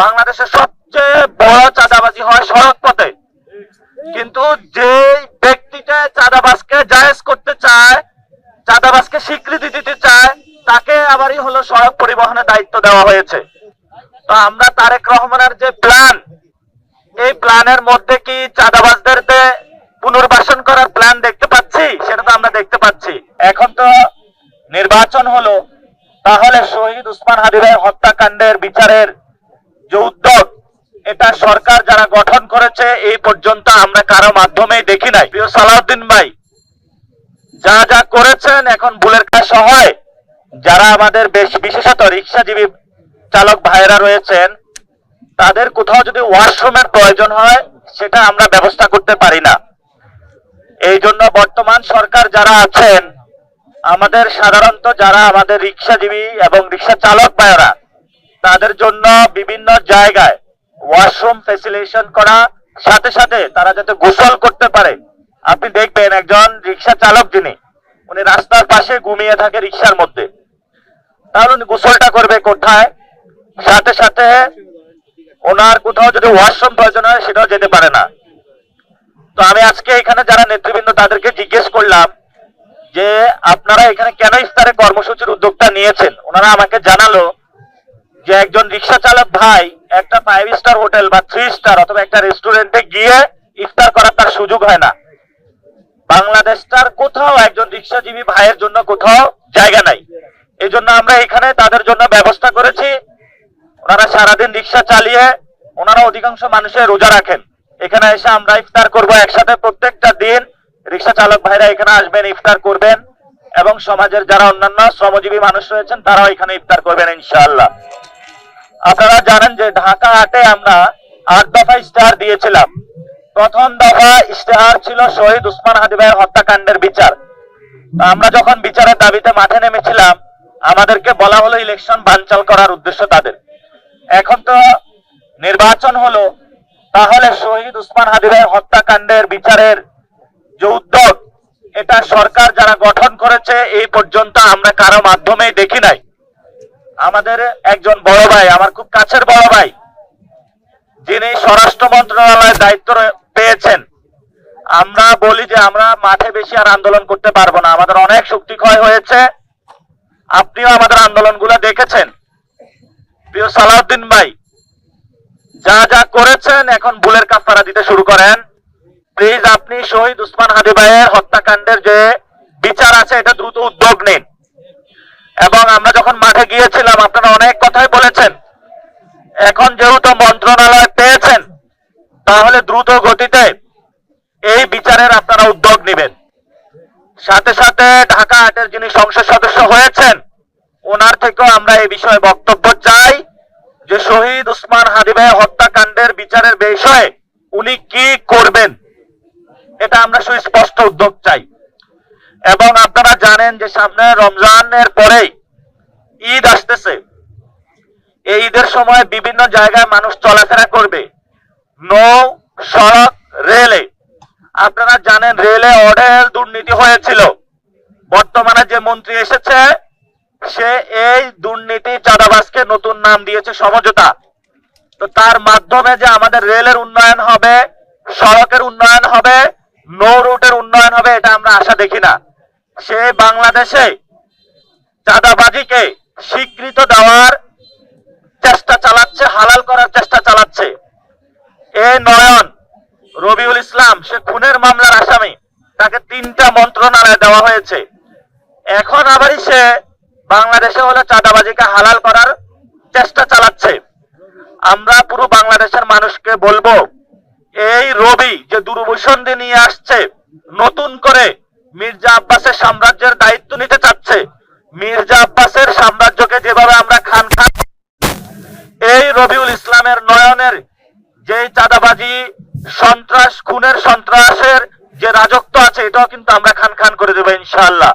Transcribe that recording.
বাংলাদেশের সবচেয়ে বড় চাঁদাবাজি হয় সড়ক পথে, কিন্তু যে ব্যক্তিটা চাঁদাবাজকে জায়েজ করতে চায়, চাঁদাবাজকে স্বীকৃতি দিতে চায়, তাকে আবারই হলো সড়ক পরিবহনের দায়িত্ব দেওয়া হয়েছে। তো আমরা তারেক রহমানের যে প্ল্যান, এই প্ল্যানের মধ্যে কি চাঁদাবাজদের পুনর্বাসন করার প্ল্যান দেখতে পাচ্ছি? সেটা তো আমরা দেখতে পাচ্ছি। এখন তো নির্বাচন হলো, তাহলে শহীদ ওসমান হাদি ভাই হত্যাকাণ্ডের বিচারের যে উদ্যোগ, এটা সরকার যারা গঠন করেছে এই পর্যন্ত আমরা কারো মাধ্যমেই দেখি নাই। প্রিয় সালাউদ্দিন ভাই, যা যা করেছেন, এখন বুলের কাজ হয় যারা আমাদের বিশেষত রিক্সাজীবী চালক ভাইরা রয়েছেন, তাদের কোথাও যদি ওয়াশরুমের প্রয়োজন হয়, সেটা আমরা ব্যবস্থা করতে পারি না। এই জন্য বর্তমান সরকার যারা আছেন, আমাদের সাধারণত যারা আমাদের রিক্সাজীবী এবং রিক্সা চালক ভাইরা, তাদের জন্য বিভিন্ন জায়গায় ওয়াশরুম ফ্যাসিলিটেশন করা, সাথে সাথে তারা যাতে গোসল করতে পারে। আপনি দেখবেন একজন রিক্সা চালক যিনি, উনি রাস্তার পাশে ঘুমিয়ে থাকে রিক্সার মধ্যে, তাহলে উনি গোসলটা করবে কোথায়? সাথে সাথে ওনার কোথাও যদি ওয়াশরুম প্রয়োজন হয়, সেটাও যেতে পারে না। তো আমি আজকে এখানে যারা নেতৃবৃন্দ, তাদেরকে জিজ্ঞেস করলাম যে আপনারা এখানে কেন ইফতারের কর্মসূচির উদ্যোগটা নিয়েছেন। ওনারা আমাকে জানালো যে একজন রিক্সা চালক ভাই একটা 5 স্টার হোটেল বা 3 স্টার অথবা একটা রেস্টুরেন্টে গিয়ে ইফতার করার তার সুযোগ হয় না। বাংলাদেশটার কোথাও একজন রিক্সাজীবী ভাইয়ের জন্য কোথাও জায়গা নাই। এই জন্য আমরা এখানে তাদের জন্য ব্যবস্থা করেছি। ওনারা সারাদিন রিক্সা চালিয়ে, ওনারা অধিকাংশ মানুষের রোজা রাখেন, এখানে এসে আমরা ইফতার করব একসাথে। প্রত্যেকটা দিন রিক্সা চালক ভাইরা এখানে আসবেন, ইফতার করবেন, এবং সমাজের যারা অন্যান্য শ্রমজীবী মানুষ রয়েছেন তারাও এখানে ইফতার করবেন ইনশাআল্লাহ। আপনারা জানেন যে ঢাকা হাটে আমরা 8 দফা ইশতেহার দিয়েছিলাম। প্রথম দফা ইশতেহার ছিল শহীদ ওসমান হাদি ভাইয়ের হত্যাকাণ্ডের বিচার। আমরা যখন বিচারের দাবিতে মাঠে নেমেছিলাম, আমাদেরকে বলা হলো ইলেকশন বানচাল করার উদ্দেশ্য তাদের। এখন তো নির্বাচন হলো, তাহলে শহীদ ওসমান হাদি ভাইয়ের হত্যাকাণ্ডের বিচারের যে উদ্যোগ, এটা সরকার যারা গঠন করেছে এই পর্যন্ত আমরা কারো মাধ্যমেই দেখি নাই। আমাদের একজন বড় ভাই, আমার খুব কাছের বড় ভাই, যিনি স্বরাষ্ট্র মন্ত্রণালয়ের দায়িত্ব পেয়েছেন, আমরা বলি যে আমরা মাঠে বেশি আর আন্দোলন করতে পারবো না, আমাদের অনেক শক্তি ক্ষয় হয়েছে। আপনিও আমাদের আন্দোলনগুলো দেখেছেন। প্রিয় সালাউদ্দিন ভাই, যা যা করেছেন, এখন বুলের কাফারা দিতে শুরু করেন। প্লিজ আপনি শহীদ ওসমান হাদি ভাইয়ের হত্যাকাণ্ডের যে বিচার আছে, এটা দ্রুত উদ্যোগ নিন। এবং আমরা যখন মাঠে গিয়েছিলাম, আপনারা অনেক কথাই বলেছেন। এখন যেহেতু মন্ত্রণালয় পেয়েছেন, তাহলে দ্রুত গতিতে এই বিচারের আপনারা উদ্যোগ নেবেন। সাথে সাথে ঢাকা হাটের যিনি সংসদ সদস্য হয়েছেন, ওনার থেকেও আমরা এই বিষয়ে বক্তব্য চাই যে শহীদ ওসমান হাদি ভাইয়ের হত্যাকাণ্ডের বিচারের বিষয়ে উনি কি করবেন, এটা আমরা সুস্পষ্ট উদ্যোগ চাই। এবং আপনারা জানেন যে সামনে রমজানের পরেই ঈদ আসতেছে। এই ঈদের সময় বিভিন্ন জায়গায় মানুষ চলাফেরা করবে, নৌ, সড়ক, রেলে। আপনারা জানেন রেলে অঢেল দুর্নীতি হয়েছিল। বর্তমানে যে মন্ত্রী এসেছে, সে এই দুর্নীতি চাঁদাবাজকে নতুন নাম দিয়েছে সমঝোতা। তো তার মাধ্যমে যে আমাদের রেলের উন্নয়ন হবে, সড়কের উন্নয়ন হবে, নৌ রুটের উন্নয়ন হবে, এটা আমরা আশা দেখি না। সে বাংলাদেশে চাঁদাবাজিকে স্বীকৃত দেওয়ার চেষ্টা চালাচ্ছে, হালাল করার চেষ্টা চালাচ্ছে। এ নয়ন রবিউল ইসলাম, সে খুনের মামলার আসামি, তাকে 3টা মন্ত্রণালয় দেওয়া হয়েছে। এখন আবারই সে বাংলাদেশে হলো চাঁদাবাজিকে হালাল করার চেষ্টা চালাচ্ছে। আমরা পুরো বাংলাদেশের মানুষকে বলবো, এই রবি যে দুর্বিসন্ধি নিয়ে আসছে, নতুন করে মির্জা আব্বাসের সাম্রাজ্যের দায়িত্ব নিতে চাচ্ছে। মির্জা আব্বাসের সাম্রাজ্যকে যেভাবে আমরা খান খান, এই রবিউল ইসলামের নয়নের যে চাঁদাবাজি, সন্ত্রাস, খুনের সন্ত্রাসের যে রাজত্ব আছে, এটাও কিন্তু আমরা খান খান করে দেবো ইনশাআল্লাহ।